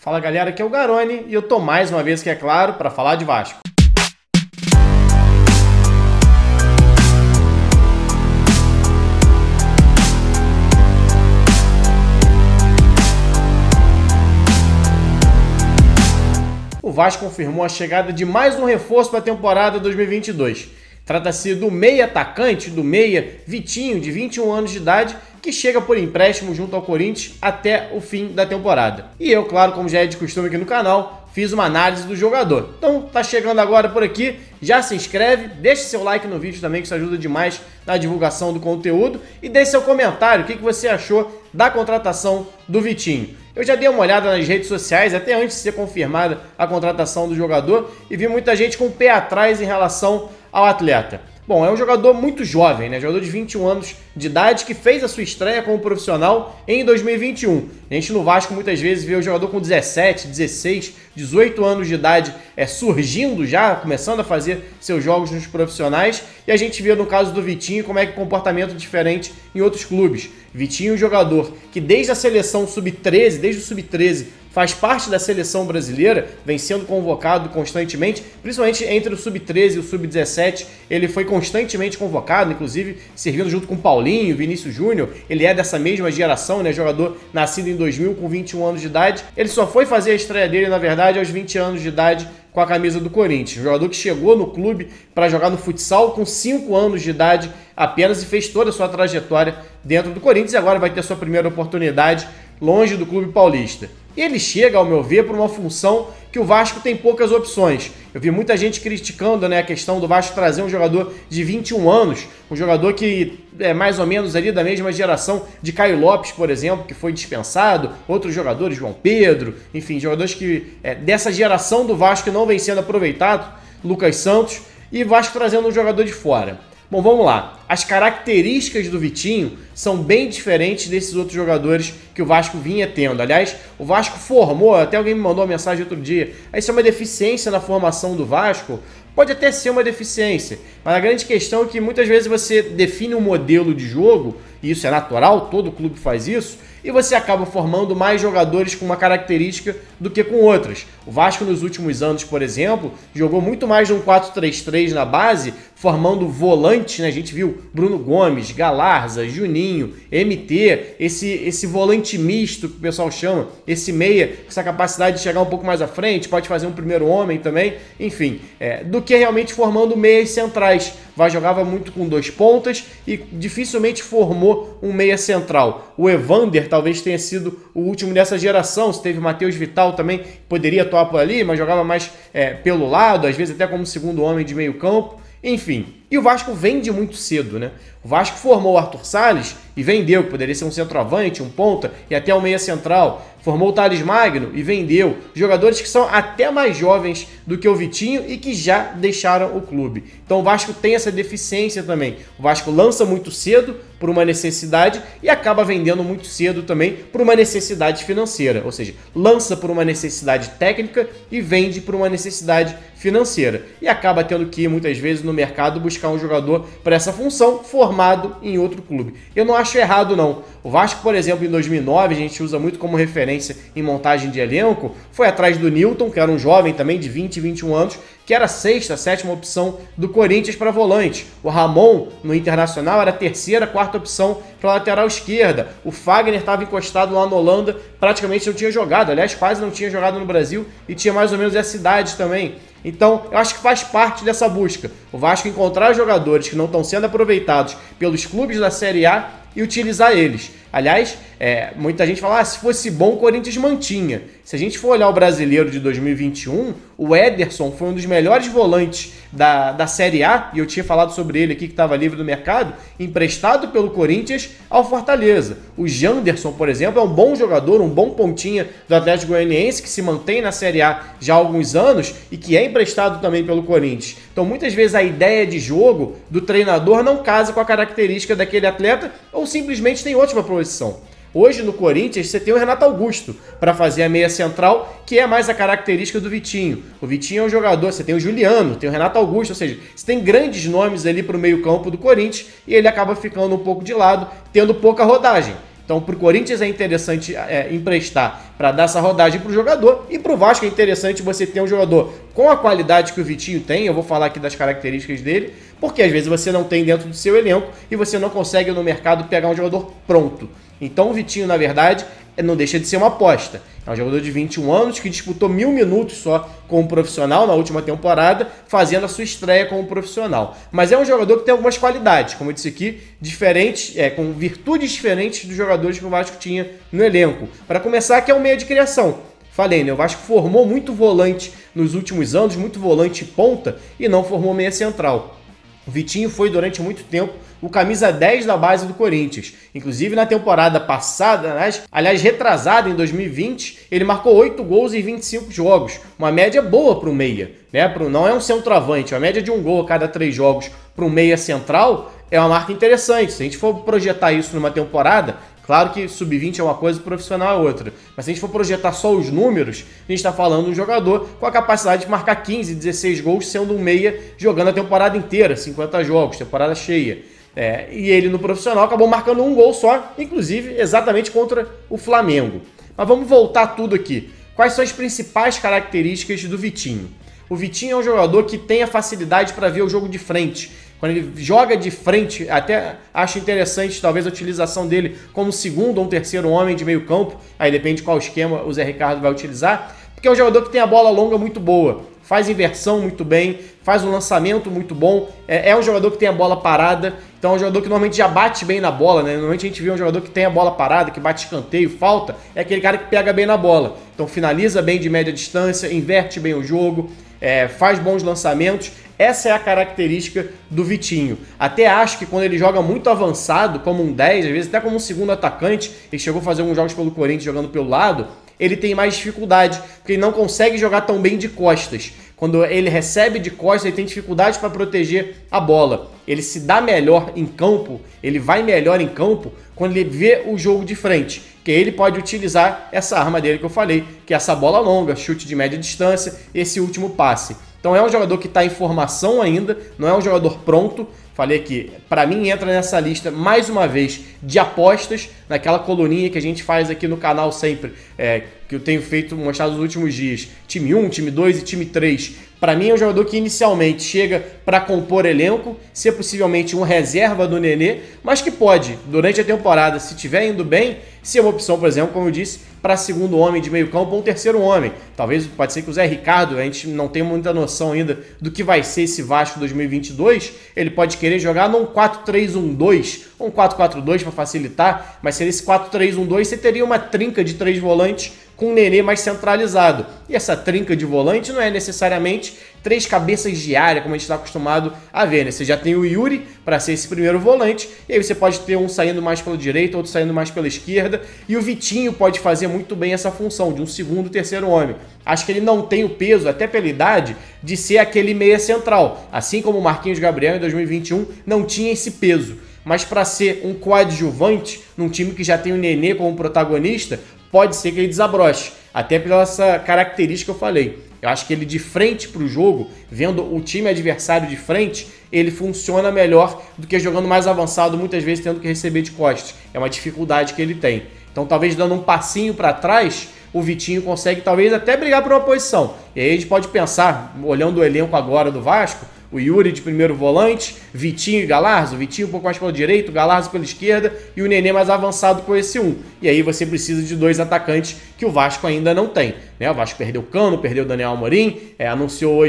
Fala galera, aqui é o Garoni e eu tô mais uma vez aqui, é claro, para falar de Vasco. O Vasco confirmou a chegada de mais um reforço para a temporada 2022. Trata-se do meia atacante, do meia Vitinho, de 21 anos de idade, que chega por empréstimo junto ao Corinthians até o fim da temporada. E eu, claro, como já é de costume aqui no canal, fiz uma análise do jogador. Então, tá chegando agora por aqui, já se inscreve, deixe seu like no vídeo também, que isso ajuda demais na divulgação do conteúdo, e deixe seu comentário, o que você achou da contratação do Vitinho. Eu já dei uma olhada nas redes sociais, até antes de ser confirmada a contratação do jogador, e vi muita gente com o pé atrás em relação ao atleta. Bom, é um jogador muito jovem, né? Jogador de 21 anos de idade que fez a sua estreia como profissional em 2021. A gente no Vasco muitas vezes vê o jogador com 17, 16, 18 anos de idade surgindo já, começando a fazer seus jogos nos profissionais. E a gente vê no caso do Vitinho como é que comportamento diferente em outros clubes. Vitinho é um jogador que desde a seleção sub-13, desde o sub-13, faz parte da seleção brasileira, vem sendo convocado constantemente, principalmente entre o sub-13 e o sub-17, ele foi constantemente convocado, inclusive servindo junto com Paulinho, Vinícius Júnior, ele é dessa mesma geração, né, jogador nascido em 2000 com 21 anos de idade, ele só foi fazer a estreia dele, na verdade, aos 20 anos de idade, com a camisa do Corinthians, um jogador que chegou no clube para jogar no futsal com 5 anos de idade apenas e fez toda a sua trajetória dentro do Corinthians e agora vai ter sua primeira oportunidade longe do clube paulista. E ele chega, ao meu ver, por uma função que o Vasco tem poucas opções. Eu vi muita gente criticando, né, a questão do Vasco trazer um jogador de 21 anos, um jogador que é mais ou menos ali da mesma geração de Caio Lopes, por exemplo, que foi dispensado, outros jogadores, João Pedro, enfim, jogadores que dessa geração do Vasco que não vem sendo aproveitado, Lucas Santos, e o Vasco trazendo um jogador de fora. Bom, vamos lá. As características do Vitinho são bem diferentes desses outros jogadores que o Vasco vinha tendo. Aliás, o Vasco formou, até alguém me mandou uma mensagem outro dia, isso é uma deficiência na formação do Vasco. Pode até ser uma deficiência, mas a grande questão é que muitas vezes você define um modelo de jogo, e isso é natural, todo clube faz isso, e você acaba formando mais jogadores com uma característica do que com outras. O Vasco nos últimos anos, por exemplo, jogou muito mais de um 4-3-3 na base, formando volantes, né? A gente viu Bruno Gomes, Galarza, Juninho, MT, esse volante misto que o pessoal chama, esse meia com essa capacidade de chegar um pouco mais à frente, pode fazer um primeiro homem também, enfim, do que realmente formando meias centrais. O Vasco jogava muito com dois pontas e dificilmente formou um meia central. O Evander talvez tenha sido o último dessa geração, se teve o Matheus Vital também, poderia atuar por ali, mas jogava mais pelo lado, às vezes até como segundo homem de meio campo. Enfim, e o Vasco vende muito cedo, né? O Vasco formou o Arthur Salles e vendeu, que poderia ser um centroavante, um ponta e até um meia central. Formou o Thales Magno e vendeu. Jogadores que são até mais jovens do que o Vitinho e que já deixaram o clube. Então o Vasco tem essa deficiência também. O Vasco lança muito cedo por uma necessidade e acaba vendendo muito cedo também por uma necessidade financeira. Ou seja, lança por uma necessidade técnica e vende por uma necessidade financeira. E acaba tendo que ir muitas vezes no mercado buscar um jogador para essa função formado em outro clube. Eu não acho errado não. O Vasco, por exemplo, em 2009, a gente usa muito como referência em montagem de elenco, foi atrás do Newton, que era um jovem também de 20, 21 anos, que era a sexta, sétima opção do Corinthians para volante. O Ramon, no Internacional, era a terceira, quarta opção para lateral esquerda. O Fagner estava encostado lá na Holanda, praticamente não tinha jogado, aliás, quase não tinha jogado no Brasil e tinha mais ou menos essa idade também. Então, eu acho que faz parte dessa busca. O Vasco encontrar jogadores que não estão sendo aproveitados pelos clubes da Série A e utilizar eles. Aliás, muita gente fala, se fosse bom, o Corinthians mantinha. Se a gente for olhar o Brasileiro de 2021, o Ederson foi um dos melhores volantes da Série A, e eu tinha falado sobre ele aqui, que estava livre do mercado, emprestado pelo Corinthians ao Fortaleza. O Janderson, por exemplo, é um bom jogador, um bom pontinha do Atlético Goianiense, que se mantém na Série A já há alguns anos e que é emprestado também pelo Corinthians. Então, muitas vezes a ideia de jogo do treinador não casa com a característica daquele atleta ou simplesmente tem outra posição. Hoje no Corinthians você tem o Renato Augusto para fazer a meia central, que é mais a característica do Vitinho. O Vitinho é um jogador, você tem o Juliano, tem o Renato Augusto, ou seja, você tem grandes nomes ali para o meio campo do Corinthians e ele acaba ficando um pouco de lado, tendo pouca rodagem. Então, para o Corinthians é interessante emprestar para dar essa rodagem para o jogador, e para o Vasco é interessante você ter um jogador com a qualidade que o Vitinho tem. Eu vou falar aqui das características dele, porque às vezes você não tem dentro do seu elenco e você não consegue no mercado pegar um jogador pronto. Então o Vitinho, na verdade, não deixa de ser uma aposta. É um jogador de 21 anos que disputou 1000 minutos só como profissional na última temporada, fazendo a sua estreia como profissional. Mas é um jogador que tem algumas qualidades, como eu disse aqui, diferentes, com virtudes diferentes dos jogadores que o Vasco tinha no elenco. Para começar, que é um meia de criação. Falei, né? O Vasco formou muito volante nos últimos anos, muito volante ponta, e não formou meia central. O Vitinho foi durante muito tempo o camisa 10 da base do Corinthians. Inclusive na temporada passada, aliás retrasada em 2020, ele marcou 8 gols em 25 jogos. Uma média boa para o meia, né? Não é um centroavante, uma média de 1 gol a cada 3 jogos para um meia central é uma marca interessante. Se a gente for projetar isso numa temporada, claro que sub-20 é uma coisa e profissional é outra. Mas se a gente for projetar só os números, a gente está falando de um jogador com a capacidade de marcar 15, 16 gols, sendo um meia jogando a temporada inteira, 50 jogos, temporada cheia. E ele no profissional acabou marcando 1 gol só, inclusive exatamente contra o Flamengo. Mas vamos voltar tudo aqui. Quais são as principais características do Vitinho? O Vitinho é um jogador que tem a facilidade para ver o jogo de frente. Quando ele joga de frente, até acho interessante talvez a utilização dele como segundo ou um terceiro homem de meio campo, aí depende de qual esquema o Zé Ricardo vai utilizar, porque é um jogador que tem a bola longa muito boa, faz inversão muito bem, faz um lançamento muito bom, é um jogador que tem a bola parada, então é um jogador que normalmente já bate bem na bola, né? Normalmente a gente vê um jogador que tem a bola parada, que bate escanteio, falta, é aquele cara que pega bem na bola, então finaliza bem de média distância, inverte bem o jogo, faz bons lançamentos. Essa é a característica do Vitinho. Até acho que quando ele joga muito avançado, como um 10, às vezes até como um segundo atacante, ele chegou a fazer alguns jogos pelo Corinthians jogando pelo lado, ele tem mais dificuldade, porque ele não consegue jogar tão bem de costas. Quando ele recebe de costas, ele tem dificuldade para proteger a bola. Ele se dá melhor em campo, ele vai melhor em campo quando ele vê o jogo de frente, que ele pode utilizar essa arma dele que eu falei, que é essa bola longa, chute de média distância, esse último passe. Então é um jogador que está em formação ainda, não é um jogador pronto. Falei que, para mim, entra nessa lista, mais uma vez, de apostas, naquela coluninha que a gente faz aqui no canal sempre, que eu tenho mostrado nos últimos dias. Time 1, time 2 e time 3. Para mim é um jogador que inicialmente chega para compor elenco, ser possivelmente um reserva do Nenê, mas que pode, durante a temporada, se estiver indo bem, ser uma opção, por exemplo, como eu disse, para segundo homem de meio campo ou um terceiro homem. Talvez, pode ser que o Zé Ricardo, a gente não tem muita noção ainda do que vai ser esse Vasco 2022, ele pode querer jogar num 4-3-1-2, ou um 4-4-2 para facilitar, mas se esse 4-3-1-2 você teria uma trinca de 3 volantes com o Nenê mais centralizado. E essa trinca de volante não é necessariamente 3 cabeças de área, como a gente está acostumado a ver, né? Você já tem o Yuri para ser esse primeiro volante, e aí você pode ter um saindo mais pela direita, outro saindo mais pela esquerda, e o Vitinho pode fazer muito bem essa função de um segundo, terceiro homem. Acho que ele não tem o peso, até pela idade, de ser aquele meia central, assim como o Marquinhos Gabriel em 2021 não tinha esse peso. Mas para ser um coadjuvante num time que já tem o Nenê como protagonista, pode ser que ele desabroche, até pela essa característica que eu falei. Eu acho que ele de frente para o jogo, vendo o time adversário de frente, ele funciona melhor do que jogando mais avançado, muitas vezes tendo que receber de costas. É uma dificuldade que ele tem. Então talvez dando um passinho para trás, o Vitinho consegue talvez até brigar por uma posição. E aí a gente pode pensar, olhando o elenco agora do Vasco, o Yuri de primeiro volante, Vitinho e Galarza, o Vitinho um pouco mais pela direita, o Galarza pela esquerda e o Nenê mais avançado com esse 1. E aí você precisa de 2 atacantes que o Vasco ainda não tem, né? O Vasco perdeu o Cano, perdeu o Daniel Amorim, anunciou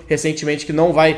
recentemente que não vai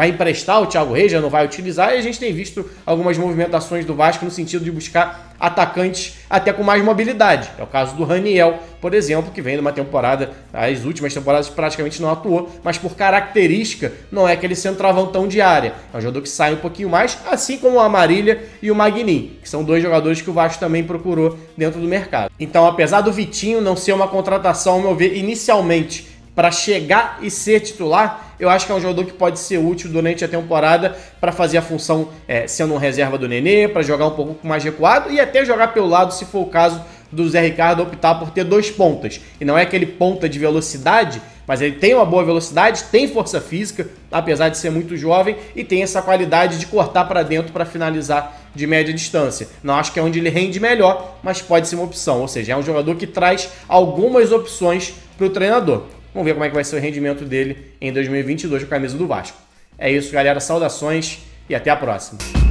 emprestar o Thiago Reis, já não vai utilizar, e a gente tem visto algumas movimentações do Vasco no sentido de buscar atacantes até com mais mobilidade. É o caso do Raniel, por exemplo, que vem de uma temporada, as últimas temporadas praticamente não atuou, mas por característica não é aquele centroavantão de área. É um jogador que sai um pouquinho mais, assim como o Amarília e o Magnin, que são 2 jogadores que o Vasco também procurou dentro do mercado. Então, apesar do Vitinho não ser uma contratação, ao meu ver, inicialmente para chegar e ser titular, eu acho que é um jogador que pode ser útil durante a temporada para fazer a função sendo um reserva do Nenê, para jogar um pouco mais recuado e até jogar pelo lado, se for o caso, do Zé Ricardo optar por ter 2 pontas. E não é aquele ponta de velocidade, mas ele tem uma boa velocidade, tem força física, apesar de ser muito jovem, e tem essa qualidade de cortar para dentro para finalizar de média distância. Não acho que é onde ele rende melhor, mas pode ser uma opção. Ou seja, é um jogador que traz algumas opções para o treinador. Vamos ver como é que vai ser o rendimento dele em 2022 com a camisa do Vasco. É isso, galera. Saudações e até a próxima.